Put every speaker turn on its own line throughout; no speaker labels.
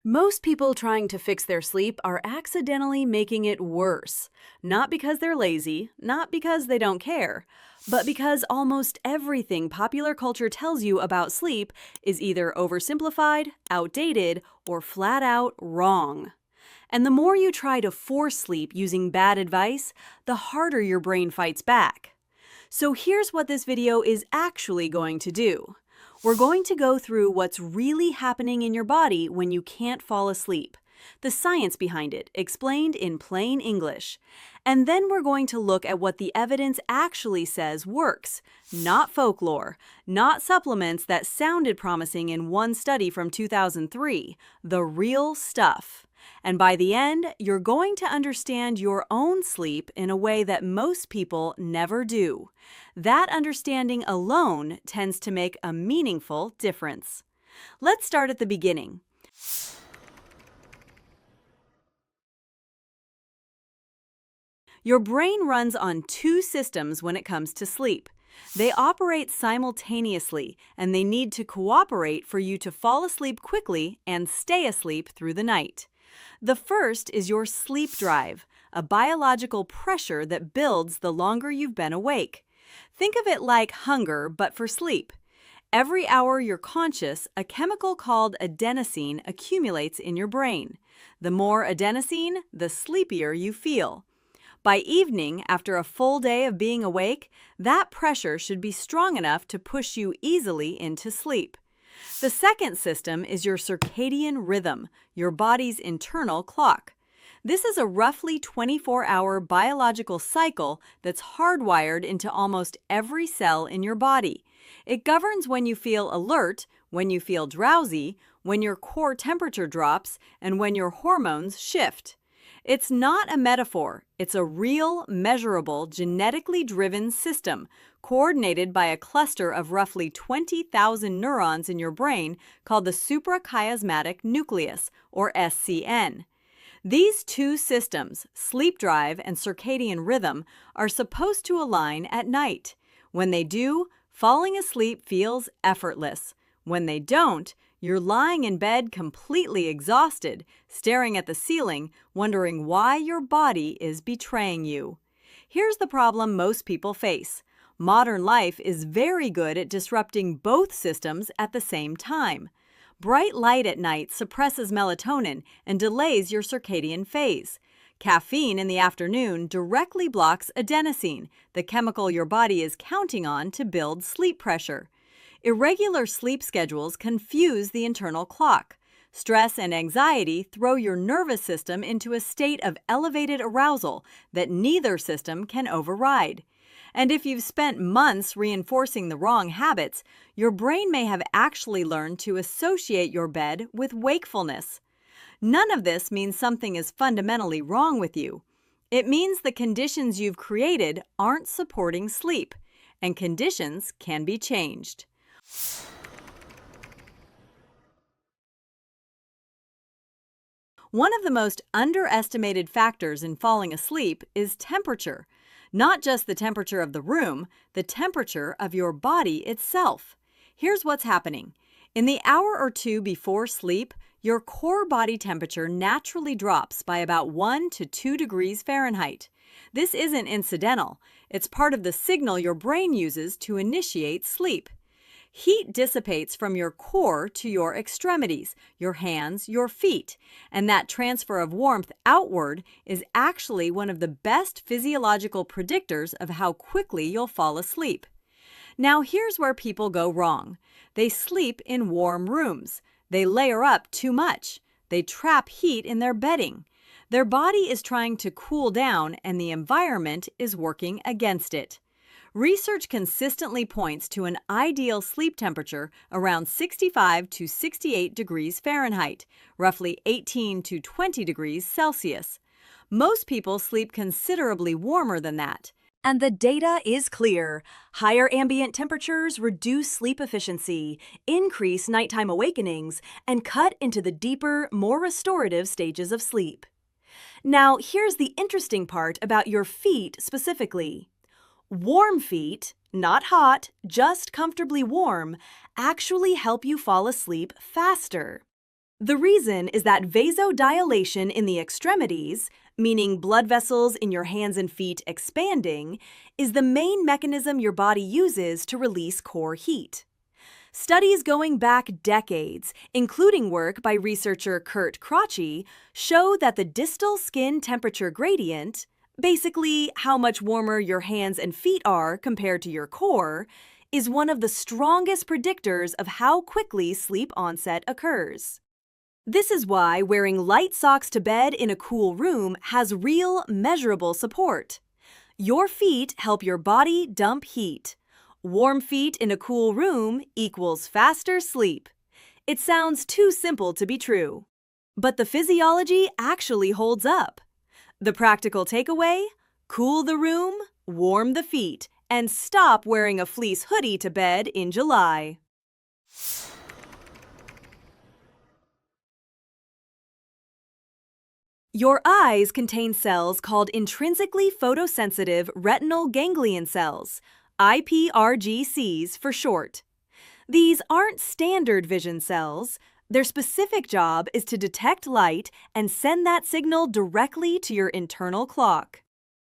Most people trying to fix their sleep are accidentally making it worse. Not because they're lazy, not because they don't care, but because almost everything popular culture tells you about sleep is either oversimplified, outdated, or flat out wrong. And the more you try to force sleep using bad advice, the harder your brain fights back. So here's what this video is actually going to do. We're going to go through what's really happening in your body when you can't fall asleep, the science behind it, explained in plain English. And then we're going to look at what the evidence actually says works, not folklore, not supplements that sounded promising in one study from 2003, the real stuff. And by the end, you're going to understand your own sleep in a way that most people never do. That understanding alone tends to make a meaningful difference. Let's start at the beginning. Your brain runs on two systems when it comes to sleep. They operate simultaneously, and they need to cooperate for you to fall asleep quickly and stay asleep through the night. The first is your sleep drive, a biological pressure that builds the longer you've been awake. Think of it like hunger, but for sleep. Every hour you're conscious, a chemical called adenosine accumulates in your brain. The more adenosine, the sleepier you feel. By evening, after a full day of being awake, that pressure should be strong enough to push you easily into sleep. The second system is your circadian rhythm, your body's internal clock. This is a roughly 24-hour biological cycle that's hardwired into almost every cell in your body. It governs when you feel alert, when you feel drowsy, when your core temperature drops, and when your hormones shift. It's not a metaphor. It's a real, measurable, genetically driven system, coordinated by a cluster of roughly 20,000 neurons in your brain called the suprachiasmatic nucleus, or SCN. These two systems, sleep drive and circadian rhythm, are supposed to align at night. When they do, falling asleep feels effortless. When they don't, you're lying in bed completely exhausted, staring at the ceiling, wondering why your body is betraying you. Here's the problem most people face. Modern life is very good at disrupting both systems at the same time. Bright light at night suppresses melatonin and delays your circadian phase. Caffeine in the afternoon directly blocks adenosine, the chemical your body is counting on to build sleep pressure. Irregular sleep schedules confuse the internal clock. Stress and anxiety throw your nervous system into a state of elevated arousal that neither system can override. And if you've spent months reinforcing the wrong habits, your brain may have actually learned to associate your bed with wakefulness. None of this means something is fundamentally wrong with you. It means the conditions you've created aren't supporting sleep, and conditions can be changed. One of the most underestimated factors in falling asleep is temperature. Not just the temperature of the room, the temperature of your body itself. Here's what's happening. In the hour or two before sleep, your core body temperature naturally drops by about 1 to 2 degrees Fahrenheit. This isn't incidental. It's part of the signal your brain uses to initiate sleep. Heat dissipates from your core to your extremities, your hands, your feet, and that transfer of warmth outward is actually one of the best physiological predictors of how quickly you'll fall asleep. Now here's where people go wrong. They sleep in warm rooms. They layer up too much. They trap heat in their bedding. Their body is trying to cool down, and the environment is working against it. Research consistently points to an ideal sleep temperature around 65 to 68 degrees Fahrenheit, roughly 18 to 20 degrees Celsius. Most people sleep considerably warmer than that. And the data is clear. Higher ambient temperatures reduce sleep efficiency, increase nighttime awakenings, and cut into the deeper, more restorative stages of sleep. Now, here's the interesting part about your feet specifically. Warm feet, not hot, just comfortably warm, actually help you fall asleep faster. The reason is that vasodilation in the extremities, meaning blood vessels in your hands and feet expanding, is the main mechanism your body uses to release core heat. Studies going back decades, including work by researcher Kurt Krotche, show that the distal skin temperature gradient, basically how much warmer your hands and feet are compared to your core, is one of the strongest predictors of how quickly sleep onset occurs. This is why wearing light socks to bed in a cool room has real, measurable support. Your feet help your body dump heat. Warm feet in a cool room equals faster sleep. It sounds too simple to be true. But the physiology actually holds up. The practical takeaway? Cool the room, warm the feet, and stop wearing a fleece hoodie to bed in July. Your eyes contain cells called intrinsically photosensitive retinal ganglion cells, IPRGCs for short. These aren't standard vision cells. Their specific job is to detect light and send that signal directly to your internal clock.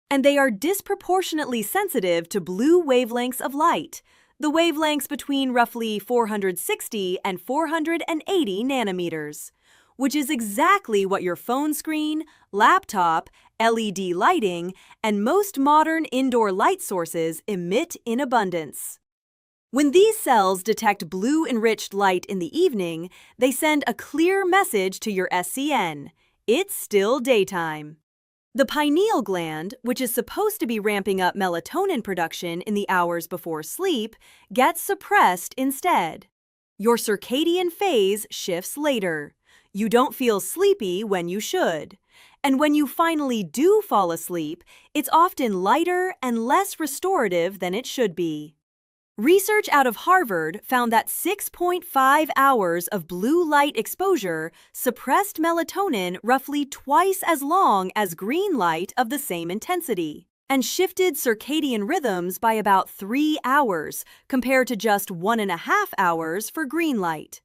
And they are disproportionately sensitive to blue wavelengths of light, the wavelengths between roughly 460 and 480 nanometers, which is exactly what your phone screen, laptop, LED lighting, and most modern indoor light sources emit in abundance. When these cells detect blue-enriched light in the evening, they send a clear message to your SCN. It's still daytime. The pineal gland, which is supposed to be ramping up melatonin production in the hours before sleep, gets suppressed instead. Your circadian phase shifts later. You don't feel sleepy when you should. And when you finally do fall asleep, it's often lighter and less restorative than it should be. Research out of Harvard found that 6.5 hours of blue light exposure suppressed melatonin roughly twice as long as green light of the same intensity, and shifted circadian rhythms by about 3 hours compared to just 1.5 hours for green light.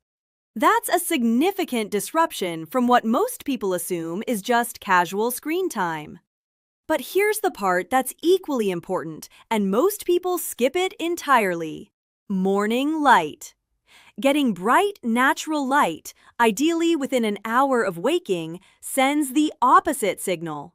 That's a significant disruption from what most people assume is just casual screen time. But here's the part that's equally important, and most people skip it entirely: morning light. Getting bright, natural light, ideally within an hour of waking, sends the opposite signal.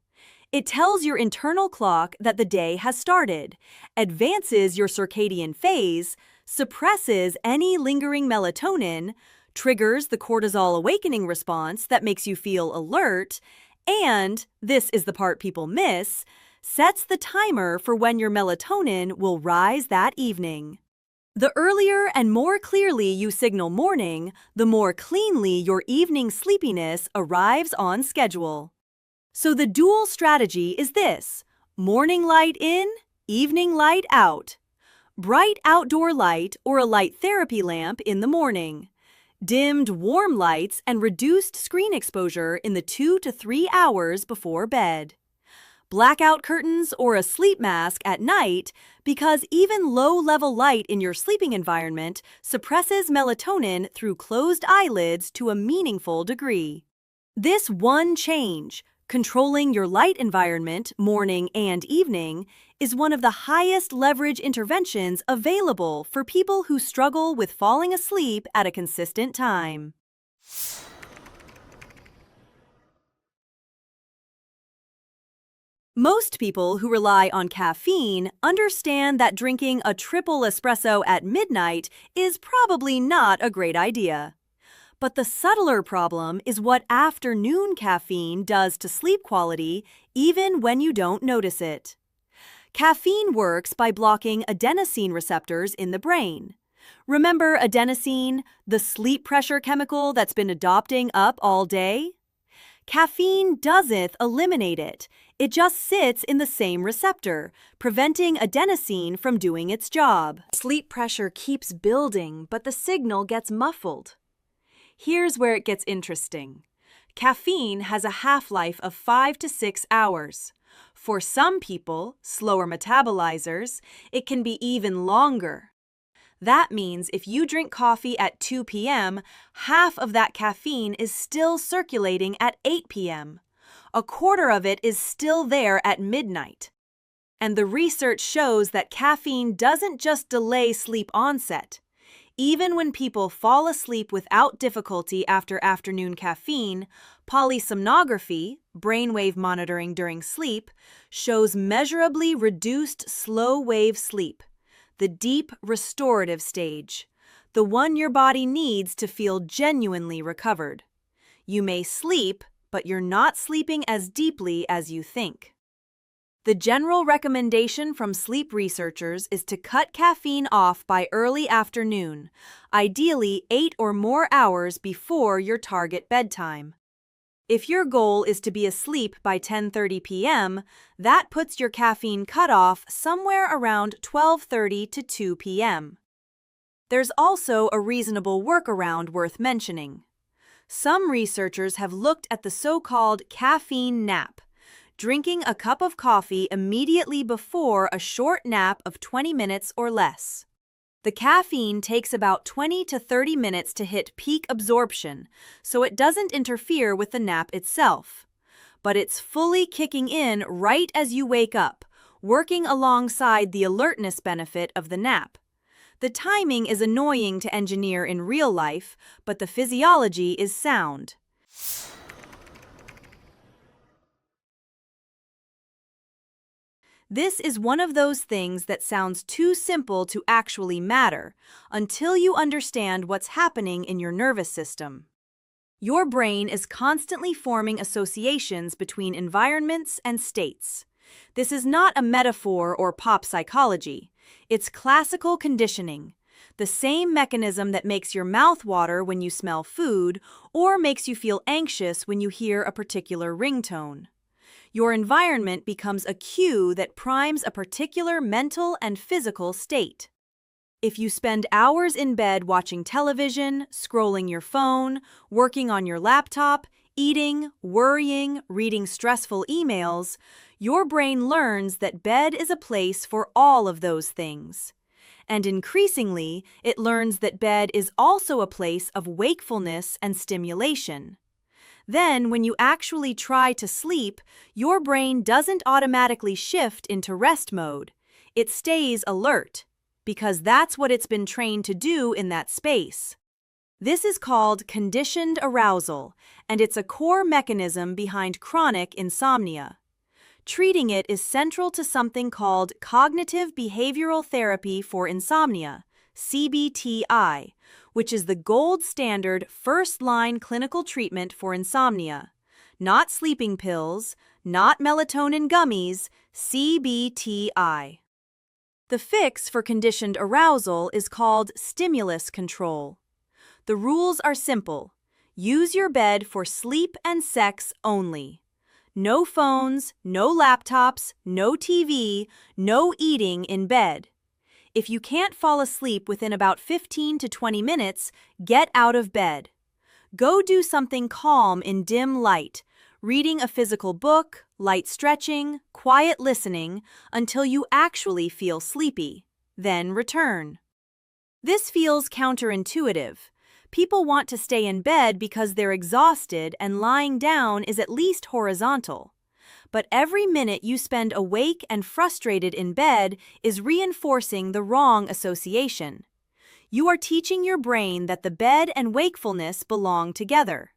It tells your internal clock that the day has started, advances your circadian phase, suppresses any lingering melatonin, triggers the cortisol awakening response that makes you feel alert, and, this is the part people miss, sets the timer for when your melatonin will rise that evening. The earlier and more clearly you signal morning, the more cleanly your evening sleepiness arrives on schedule. So the dual strategy is this: morning light in, evening light out. Bright outdoor light or a light therapy lamp in the morning. Dimmed warm lights and reduced screen exposure in the 2 to 3 hours before bed. Blackout curtains or a sleep mask at night, because even low-level light in your sleeping environment suppresses melatonin through closed eyelids to a meaningful degree. This one change, controlling your light environment morning and evening, is one of the highest leverage interventions available for people who struggle with falling asleep at a consistent time. Most people who rely on caffeine understand that drinking a triple espresso at midnight is probably not a great idea. But the subtler problem is what afternoon caffeine does to sleep quality, even when you don't notice it. Caffeine works by blocking adenosine receptors in the brain. Remember adenosine, the sleep pressure chemical that's been adopting up all day? Caffeine doesn't eliminate it. It just sits in the same receptor, preventing adenosine from doing its job. Sleep pressure keeps building, but the signal gets muffled. Here's where it gets interesting. Caffeine has a half-life of 5 to 6 hours. For some people, slower metabolizers, it can be even longer. That means if you drink coffee at 2 p.m., half of that caffeine is still circulating at 8 p.m. A quarter of it is still there at midnight. And the research shows that caffeine doesn't just delay sleep onset. Even when people fall asleep without difficulty after afternoon caffeine, polysomnography, brainwave monitoring during sleep, shows measurably reduced slow-wave sleep, the deep restorative stage, the one your body needs to feel genuinely recovered. You may sleep, but you're not sleeping as deeply as you think. The general recommendation from sleep researchers is to cut caffeine off by early afternoon, ideally 8 or more hours before your target bedtime. If your goal is to be asleep by 10:30 p.m., that puts your caffeine cutoff somewhere around 12:30 to 2 p.m. There's also a reasonable workaround worth mentioning. Some researchers have looked at the so-called caffeine nap, drinking a cup of coffee immediately before a short nap of 20 minutes or less. The caffeine takes about 20 to 30 minutes to hit peak absorption, so it doesn't interfere with the nap itself. But it's fully kicking in right as you wake up, working alongside the alertness benefit of the nap. The timing is annoying to engineer in real life, but the physiology is sound. This is one of those things that sounds too simple to actually matter until you understand what's happening in your nervous system. Your brain is constantly forming associations between environments and states. This is not a metaphor or pop psychology. It's classical conditioning, the same mechanism that makes your mouth water when you smell food or makes you feel anxious when you hear a particular ringtone. Your environment becomes a cue that primes a particular mental and physical state. If you spend hours in bed watching television, scrolling your phone, working on your laptop, eating, worrying, reading stressful emails, your brain learns that bed is a place for all of those things. And increasingly, it learns that bed is also a place of wakefulness and stimulation. Then, when you actually try to sleep, your brain doesn't automatically shift into rest mode. It stays alert, because that's what it's been trained to do in that space. This is called conditioned arousal, and it's a core mechanism behind chronic insomnia. Treating it is central to something called cognitive behavioral therapy for insomnia, CBTI, which is the gold standard first-line clinical treatment for insomnia. Not sleeping pills, not melatonin gummies, CBTI. The fix for conditioned arousal is called stimulus control. The rules are simple. Use your bed for sleep and sex only. No phones, no laptops, no TV, no eating in bed. If you can't fall asleep within about 15 to 20 minutes, get out of bed. Go do something calm in dim light, reading a physical book, light stretching, quiet listening, until you actually feel sleepy. Then return. This feels counterintuitive. People want to stay in bed because they're exhausted and lying down is at least horizontal. But every minute you spend awake and frustrated in bed is reinforcing the wrong association. You are teaching your brain that the bed and wakefulness belong together.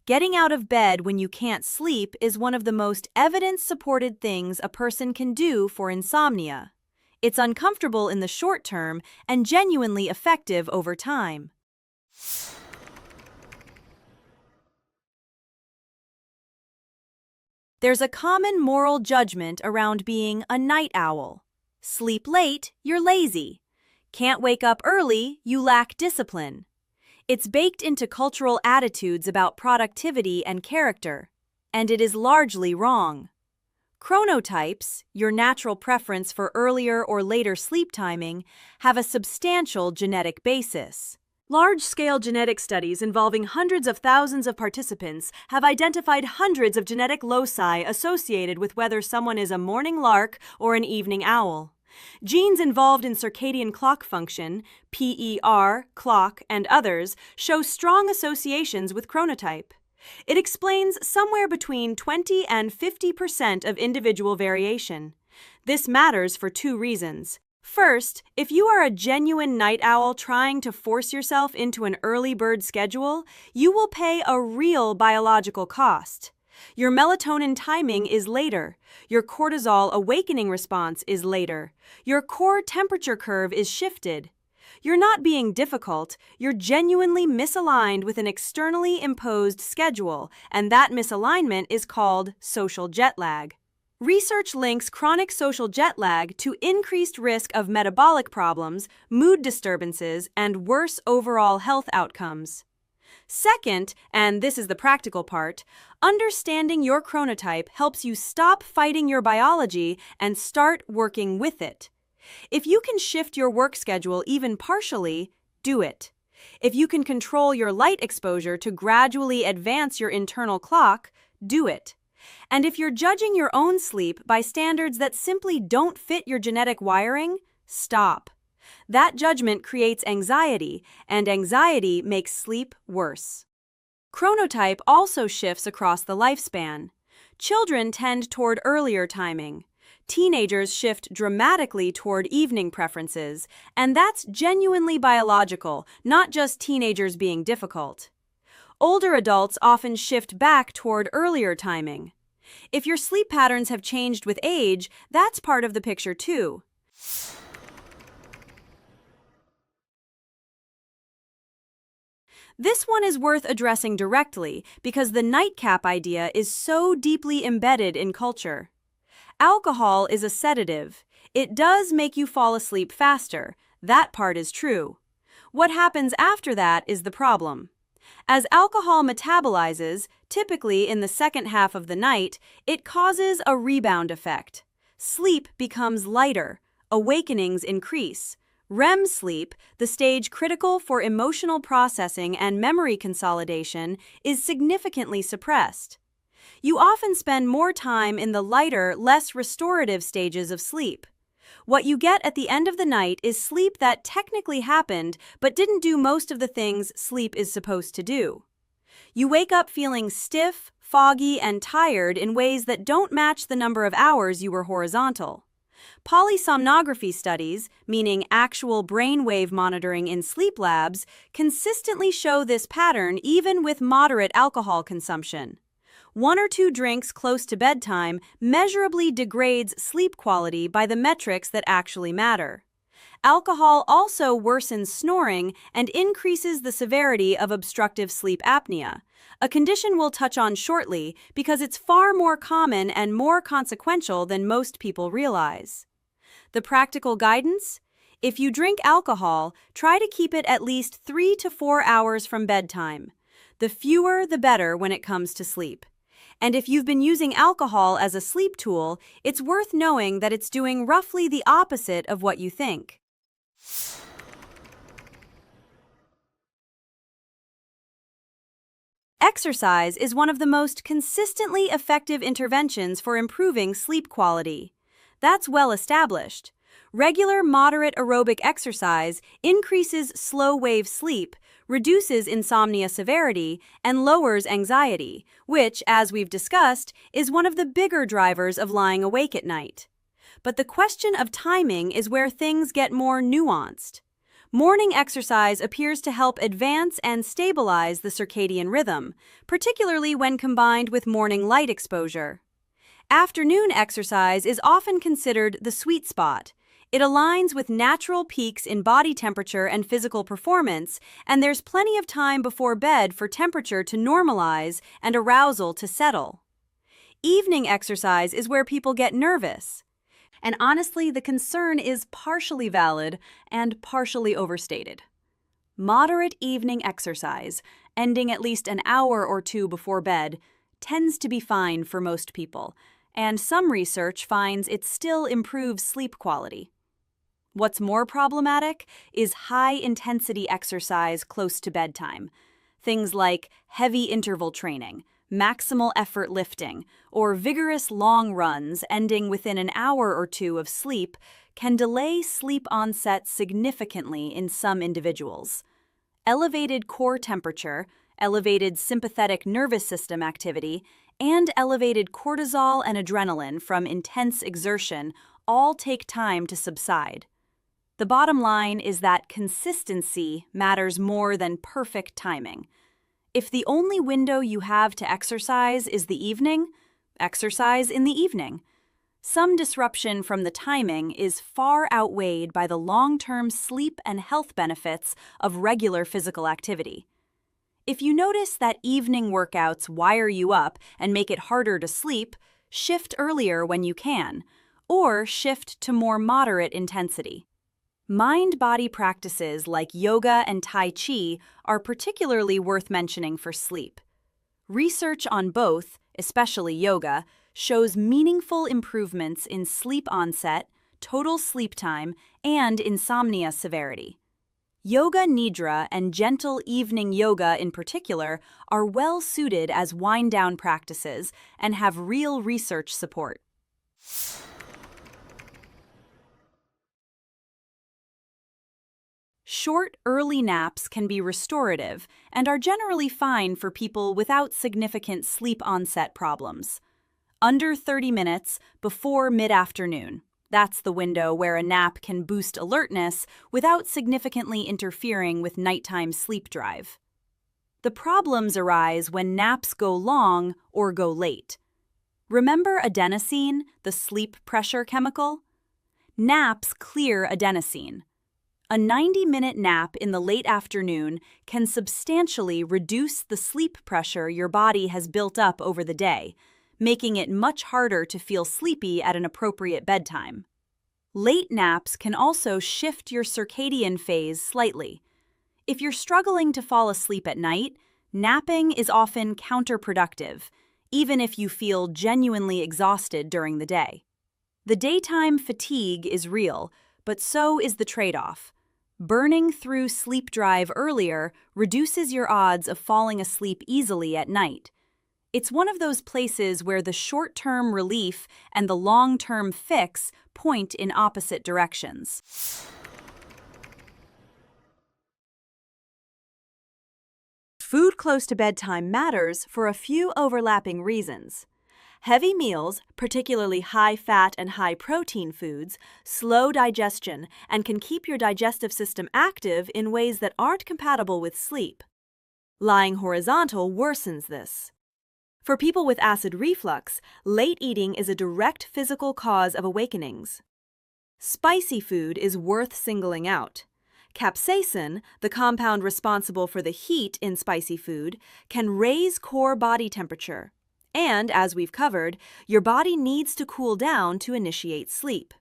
Getting out of bed when you can't sleep is one of the most evidence-supported things a person can do for insomnia. It's uncomfortable in the short term and genuinely effective over time. There's a common moral judgment around being a night owl. Sleep late, you're lazy. Can't wake up early, you lack discipline. It's baked into cultural attitudes about productivity and character, and it is largely wrong. Chronotypes, your natural preference for earlier or later sleep timing, have a substantial genetic basis. Large-scale genetic studies involving hundreds of thousands of participants have identified hundreds of genetic loci associated with whether someone is a morning lark or an evening owl. Genes involved in circadian clock function, PER, clock, and others, show strong associations with chronotype. It explains somewhere between 20 and 50% of individual variation. This matters for two reasons. First, if you are a genuine night owl trying to force yourself into an early bird schedule, you will pay a real biological cost. Your melatonin timing is later. Your cortisol awakening response is later. Your core temperature curve is shifted. You're not being difficult, you're genuinely misaligned with an externally imposed schedule, and that misalignment is called social jet lag. Research links chronic social jet lag to increased risk of metabolic problems, mood disturbances, and worse overall health outcomes. Second, and this is the practical part, understanding your chronotype helps you stop fighting your biology and start working with it. If you can shift your work schedule even partially, do it. If you can control your light exposure to gradually advance your internal clock, do it. And if you're judging your own sleep by standards that simply don't fit your genetic wiring, stop. That judgment creates anxiety, and anxiety makes sleep worse. Chronotype also shifts across the lifespan. Children tend toward earlier timing. Teenagers shift dramatically toward evening preferences, and that's genuinely biological, not just teenagers being difficult. Older adults often shift back toward earlier timing. If your sleep patterns have changed with age, that's part of the picture too. This one is worth addressing directly because the nightcap idea is so deeply embedded in culture. Alcohol is a sedative. It does make you fall asleep faster. That part is true. What happens after that is the problem. As alcohol metabolizes, typically in the second half of the night, it causes a rebound effect. Sleep becomes lighter. Awakenings increase. REM sleep, the stage critical for emotional processing and memory consolidation, is significantly suppressed. You often spend more time in the lighter, less restorative stages of sleep. What you get at the end of the night is sleep that technically happened but didn't do most of the things sleep is supposed to do. You wake up feeling stiff, foggy, and tired in ways that don't match the number of hours you were horizontal. Polysomnography studies, meaning actual brainwave monitoring in sleep labs, consistently show this pattern even with moderate alcohol consumption. 1 or 2 drinks close to bedtime measurably degrades sleep quality by the metrics that actually matter. Alcohol also worsens snoring and increases the severity of obstructive sleep apnea, a condition we'll touch on shortly because it's far more common and more consequential than most people realize. The practical guidance? If you drink alcohol, try to keep it at least 3 to 4 hours from bedtime. The fewer, the better when it comes to sleep. And if you've been using alcohol as a sleep tool, it's worth knowing that it's doing roughly the opposite of what you think. Exercise is one of the most consistently effective interventions for improving sleep quality. That's well established. Regular moderate aerobic exercise increases slow-wave sleep, reduces insomnia severity, and lowers anxiety, which, as we've discussed, is one of the bigger drivers of lying awake at night. But the question of timing is where things get more nuanced. Morning exercise appears to help advance and stabilize the circadian rhythm, particularly when combined with morning light exposure. Afternoon exercise is often considered the sweet spot. It aligns with natural peaks in body temperature and physical performance, and there's plenty of time before bed for temperature to normalize and arousal to settle. Evening exercise is where people get nervous. And honestly, the concern is partially valid and partially overstated. Moderate evening exercise, ending at least an hour or 2 before bed, tends to be fine for most people, and some research finds it still improves sleep quality. What's more problematic is high-intensity exercise close to bedtime. Things like heavy interval training, Maximal effort lifting, or vigorous long runs ending within an hour or two of sleep, can delay sleep onset significantly in some individuals. Elevated core temperature, elevated sympathetic nervous system activity, and elevated cortisol and adrenaline from intense exertion all take time to subside. The bottom line is that consistency matters more than perfect timing. If the only window you have to exercise is the evening, exercise in the evening. Some disruption from the timing is far outweighed by the long-term sleep and health benefits of regular physical activity. If you notice that evening workouts wire you up and make it harder to sleep, shift earlier when you can, or shift to more moderate intensity. Mind-body practices like yoga and Tai Chi are particularly worth mentioning for sleep. Research on both, especially yoga, shows meaningful improvements in sleep onset, total sleep time, and insomnia severity. Yoga nidra and gentle evening yoga in particular are well suited as wind-down practices and have real research support. Short, early naps can be restorative and are generally fine for people without significant sleep onset problems. Under 30 minutes before mid-afternoon. That's the window where a nap can boost alertness without significantly interfering with nighttime sleep drive. The problems arise when naps go long or go late. Remember adenosine, the sleep pressure chemical? Naps clear adenosine. A 90-minute nap in the late afternoon can substantially reduce the sleep pressure your body has built up over the day, making it much harder to feel sleepy at an appropriate bedtime. Late naps can also shift your circadian phase slightly. If you're struggling to fall asleep at night, napping is often counterproductive, even if you feel genuinely exhausted during the day. The daytime fatigue is real, but so is the trade-off. Burning through sleep drive earlier reduces your odds of falling asleep easily at night. It's one of those places where the short-term relief and the long-term fix point in opposite directions. Food close to bedtime matters for a few overlapping reasons. Heavy meals, particularly high-fat and high-protein foods, slow digestion and can keep your digestive system active in ways that aren't compatible with sleep. Lying horizontal worsens this. For people with acid reflux, late eating is a direct physical cause of awakenings. Spicy food is worth singling out. Capsaicin, the compound responsible for the heat in spicy food, can raise core body temperature. And, as we've covered, your body needs to cool down to initiate sleep.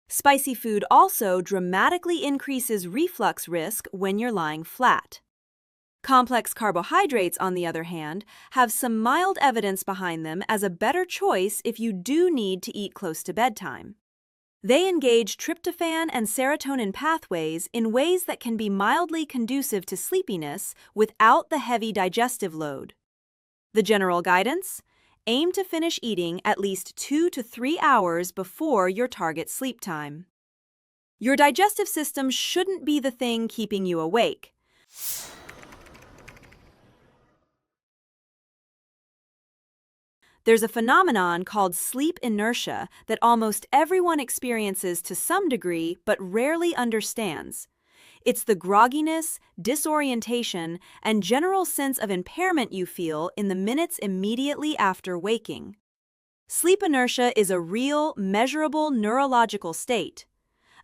Spicy food also dramatically increases reflux risk when you're lying flat. Complex carbohydrates, on the other hand, have some mild evidence behind them as a better choice if you do need to eat close to bedtime. They engage tryptophan and serotonin pathways in ways that can be mildly conducive to sleepiness without the heavy digestive load. The general guidance? Aim to finish eating at least 2 to 3 hours before your target sleep time. Your digestive system shouldn't be the thing keeping you awake. There's a phenomenon called sleep inertia that almost everyone experiences to some degree but rarely understands. It's the grogginess, disorientation, and general sense of impairment you feel in the minutes immediately after waking. Sleep inertia is a real, measurable neurological state.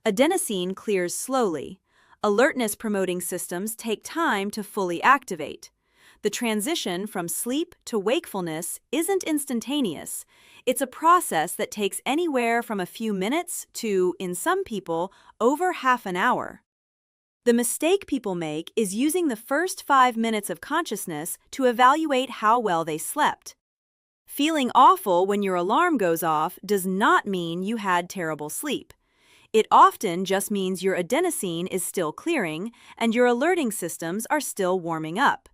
Adenosine clears slowly. Alertness-promoting systems take time to fully activate. The transition from sleep to wakefulness isn't instantaneous. It's a process that takes anywhere from a few minutes to, in some people, over half an hour. The mistake people make is using the first 5 minutes of consciousness to evaluate how well they slept. Feeling awful when your alarm goes off does not mean you had terrible sleep. It often just means your adenosine is still clearing and your alerting systems are still warming up.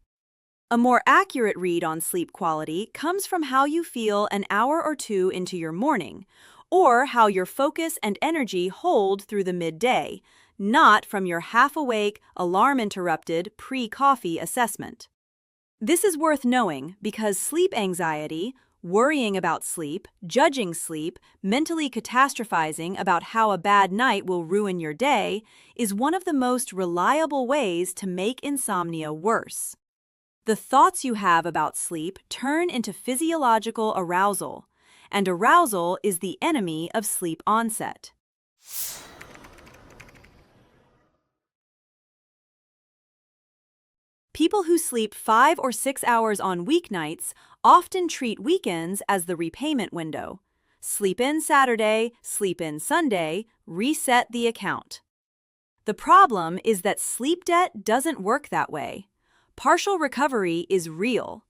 A more accurate read on sleep quality comes from how you feel an hour or two into your morning, or how your focus and energy hold through the midday, not from your half-awake, alarm-interrupted, pre-coffee assessment. This is worth knowing because sleep anxiety, worrying about sleep, judging sleep, mentally catastrophizing about how a bad night will ruin your day, is one of the most reliable ways to make insomnia worse. The thoughts you have about sleep turn into physiological arousal, and arousal is the enemy of sleep onset. People who sleep 5 or 6 hours on weeknights often treat weekends as the repayment window. Sleep in Saturday, sleep in Sunday, reset the account. The problem is that sleep debt doesn't work that way. Partial recovery is real.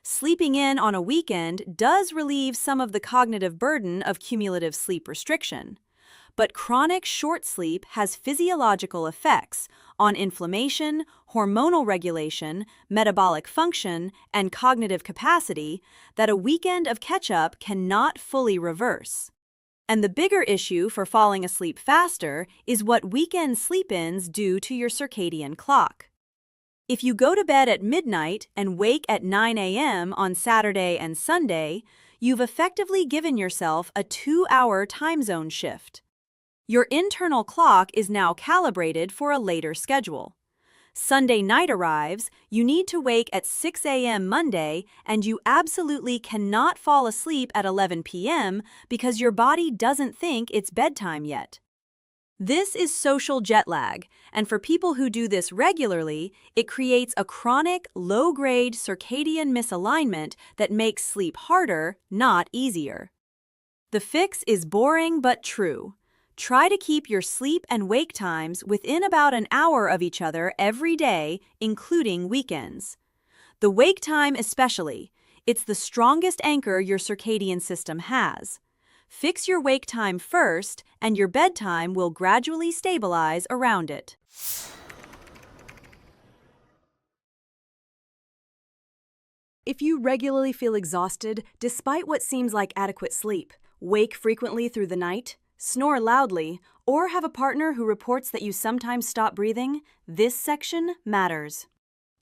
Sleeping in on a weekend does relieve some of the cognitive burden of cumulative sleep restriction. But chronic short sleep has physiological effects on inflammation, hormonal regulation, metabolic function, and cognitive capacity that a weekend of catch-up cannot fully reverse. And the bigger issue for falling asleep faster is what weekend sleep-ins do to your circadian clock. If you go to bed at midnight and wake at 9 a.m. on Saturday and Sunday, you've effectively given yourself a 2-hour time zone shift. Your internal clock is now calibrated for a later schedule. Sunday night arrives, you need to wake at 6 a.m. Monday, and you absolutely cannot fall asleep at 11 p.m. because your body doesn't think it's bedtime yet. This is social jet lag, and for people who do this regularly, it creates a chronic, low-grade circadian misalignment that makes sleep harder, not easier. The fix is boring but true. Try to keep your sleep and wake times within about an hour of each other every day, including weekends. The wake time especially, it's the strongest anchor your circadian system has. Fix your wake time first, and your bedtime will gradually stabilize around it. If you regularly feel exhausted despite what seems like adequate sleep, wake frequently through the night, snore loudly, or have a partner who reports that you sometimes stop breathing, this section matters.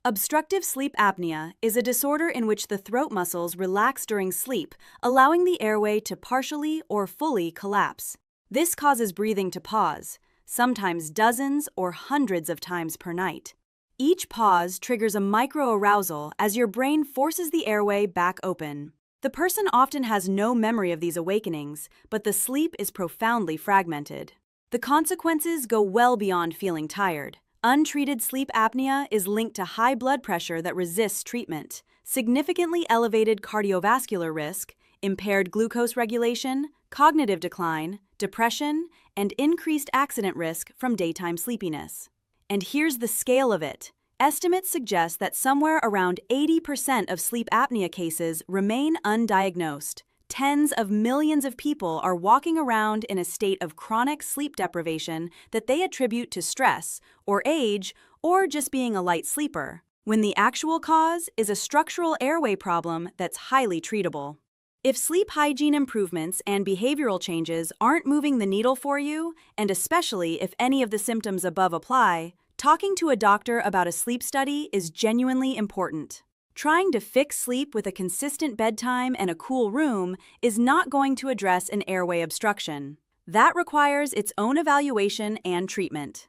Obstructive sleep apnea is a disorder in which the throat muscles relax during sleep, allowing the airway to partially or fully collapse. This causes breathing to pause, sometimes dozens or hundreds of times per night. Each pause triggers a microarousal as your brain forces the airway back open. The person often has no memory of these awakenings, but the sleep is profoundly fragmented. The consequences go well beyond feeling tired. Untreated sleep apnea is linked to high blood pressure that resists treatment, significantly elevated cardiovascular risk, impaired glucose regulation, cognitive decline, depression, and increased accident risk from daytime sleepiness. And here's the scale of it. Estimates suggest that somewhere around 80% of sleep apnea cases remain undiagnosed. Tens of millions of people are walking around in a state of chronic sleep deprivation that they attribute to stress, or age, or just being a light sleeper, when the actual cause is a structural airway problem that's highly treatable. If sleep hygiene improvements and behavioral changes aren't moving the needle for you, and especially if any of the symptoms above apply, talking to a doctor about a sleep study is genuinely important. Trying to fix sleep with a consistent bedtime and a cool room is not going to address an airway obstruction. That requires its own evaluation and treatment.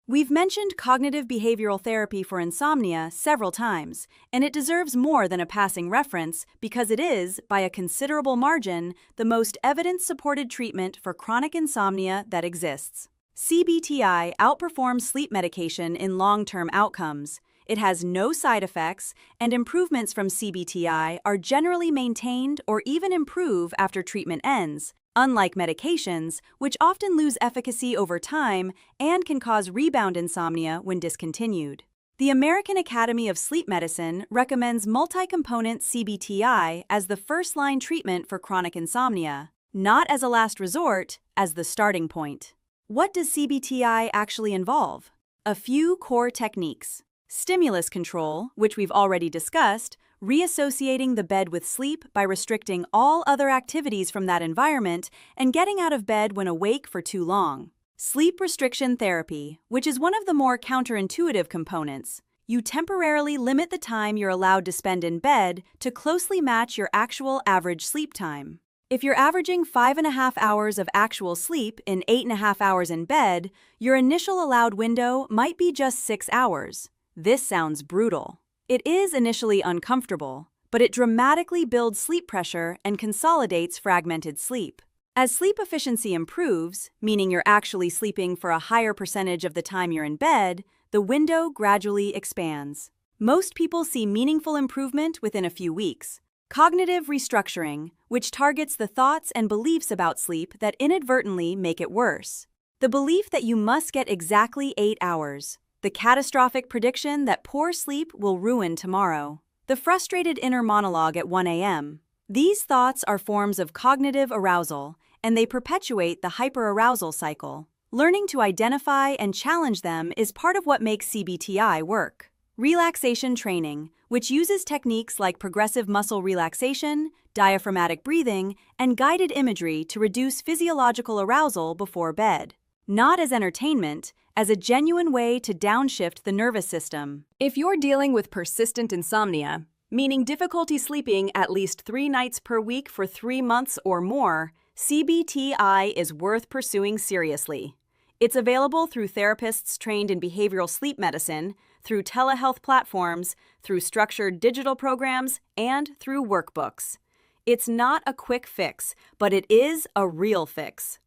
We've mentioned cognitive behavioral therapy for insomnia several times, and it deserves more than a passing reference because it is, by a considerable margin, the most evidence-supported treatment for chronic insomnia that exists. CBTI outperforms sleep medication in long-term outcomes. It has no side effects, and improvements from CBTI are generally maintained or even improve after treatment ends, unlike medications, which often lose efficacy over time and can cause rebound insomnia when discontinued. The American Academy of Sleep Medicine recommends multi-component CBTI as the first-line treatment for chronic insomnia, not as a last resort, as the starting point. What does CBTI actually involve? A few core techniques. Stimulus control, which we've already discussed, reassociating the bed with sleep by restricting all other activities from that environment and getting out of bed when awake for too long. Sleep restriction therapy, which is one of the more counterintuitive components. You temporarily limit the time you're allowed to spend in bed to closely match your actual average sleep time. If you're averaging 5.5 hours of actual sleep in 8.5 hours in bed, your initial allowed window might be just 6 hours. This sounds brutal. It is initially uncomfortable, but it dramatically builds sleep pressure and consolidates fragmented sleep. As sleep efficiency improves, meaning you're actually sleeping for a higher percentage of the time you're in bed, the window gradually expands. Most people see meaningful improvement within a few weeks. Cognitive restructuring, which targets the thoughts and beliefs about sleep that inadvertently make it worse. The belief that you must get exactly 8 hours. The catastrophic prediction that poor sleep will ruin tomorrow. The frustrated inner monologue at 1 a.m. These thoughts are forms of cognitive arousal, and they perpetuate the hyperarousal cycle. Learning to identify and challenge them is part of what makes CBTI work. Relaxation training, which uses techniques like progressive muscle relaxation, diaphragmatic breathing, and guided imagery to reduce physiological arousal before bed. Not as entertainment, as a genuine way to downshift the nervous system. If you're dealing with persistent insomnia, meaning difficulty sleeping at least 3 nights per week for 3 months or more, CBTI is worth pursuing seriously. It's available through therapists trained in behavioral sleep medicine, through telehealth platforms, through structured digital programs, and through workbooks. It's not a quick fix, but it is a real fix.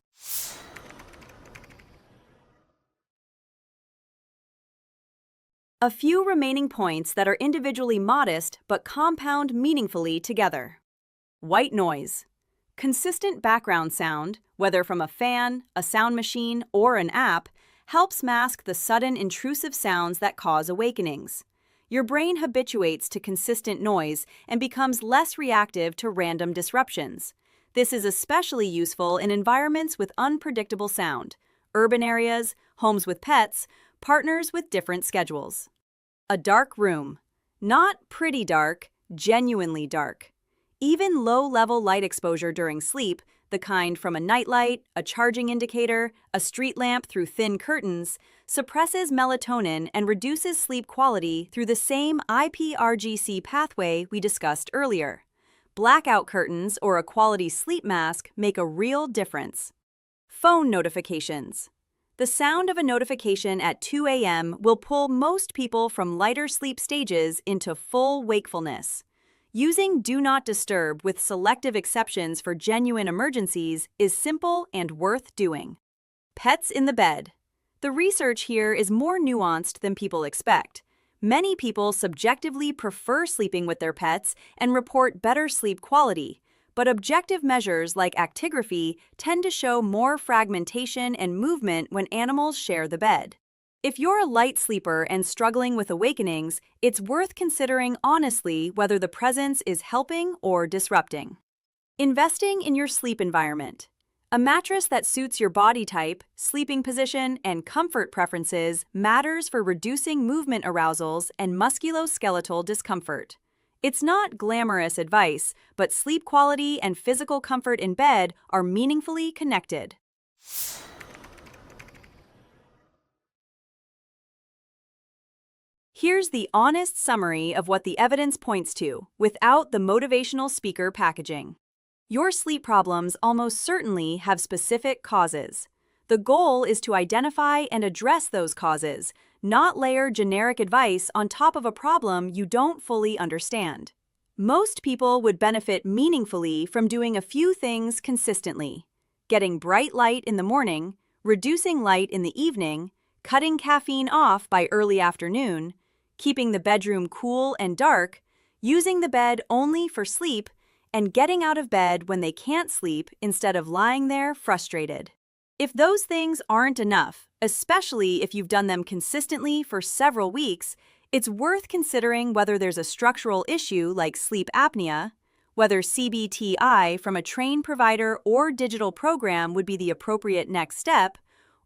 A few remaining points that are individually modest but compound meaningfully together. White noise. Consistent background sound, whether from a fan, a sound machine, or an app, helps mask the sudden intrusive sounds that cause awakenings. Your brain habituates to consistent noise and becomes less reactive to random disruptions. This is especially useful in environments with unpredictable sound, urban areas, homes with pets, partners with different schedules. A dark room. Not pretty dark, genuinely dark. Even low-level light exposure during sleep, the kind from a nightlight, a charging indicator, a street lamp through thin curtains, suppresses melatonin and reduces sleep quality through the same IPRGC pathway we discussed earlier. Blackout curtains or a quality sleep mask make a real difference. Phone notifications. The sound of a notification at 2 a.m. will pull most people from lighter sleep stages into full wakefulness. Using Do Not Disturb with selective exceptions for genuine emergencies is simple and worth doing. Pets in the bed. The research here is more nuanced than people expect. Many people subjectively prefer sleeping with their pets and report better sleep quality, but objective measures like actigraphy tend to show more fragmentation and movement when animals share the bed. If you're a light sleeper and struggling with awakenings, it's worth considering honestly whether the presence is helping or disrupting. Investing in your sleep environment. A mattress that suits your body type, sleeping position, and comfort preferences matters for reducing movement arousals and musculoskeletal discomfort. It's not glamorous advice, but sleep quality and physical comfort in bed are meaningfully connected. Here's the honest summary of what the evidence points to, without the motivational speaker packaging. Your sleep problems almost certainly have specific causes. The goal is to identify and address those causes, not layer generic advice on top of a problem you don't fully understand. Most people would benefit meaningfully from doing a few things consistently: getting bright light in the morning, reducing light in the evening, cutting caffeine off by early afternoon, keeping the bedroom cool and dark, using the bed only for sleep, and getting out of bed when they can't sleep instead of lying there frustrated. If those things aren't enough, especially if you've done them consistently for several weeks, it's worth considering whether there's a structural issue like sleep apnea, whether CBTI from a trained provider or digital program would be the appropriate next step,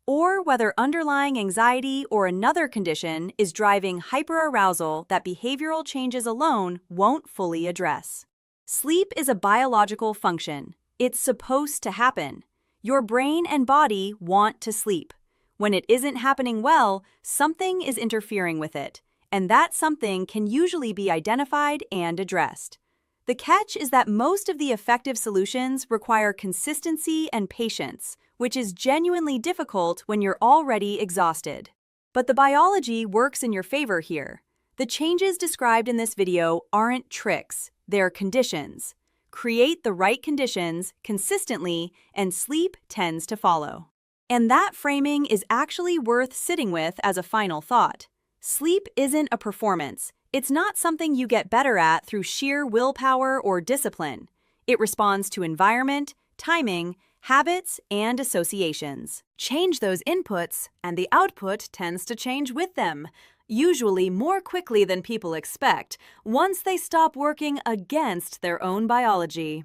or whether underlying anxiety or another condition is driving hyperarousal that behavioral changes alone won't fully address. Sleep is a biological function. It's supposed to happen. Your brain and body want to sleep. When it isn't happening well, something is interfering with it, and that something can usually be identified and addressed. The catch is that most of the effective solutions require consistency and patience, which is genuinely difficult when you're already exhausted. But the biology works in your favor here. The changes described in this video aren't tricks, they're conditions. Create the right conditions consistently, and sleep tends to follow. And that framing is actually worth sitting with as a final thought. Sleep isn't a performance. It's not something you get better at through sheer willpower or discipline. It responds to environment, timing, habits, and associations. Change those inputs, and the output tends to change with them, usually more quickly than people expect, once they stop working against their own biology.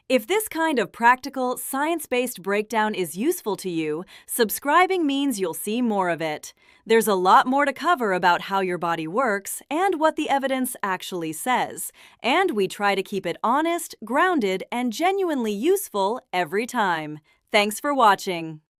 If this kind of practical, science-based breakdown is useful to you, subscribing means you'll see more of it. There's a lot more to cover about how your body works and what the evidence actually says, and we try to keep it honest, grounded, and genuinely useful every time. Thanks for watching.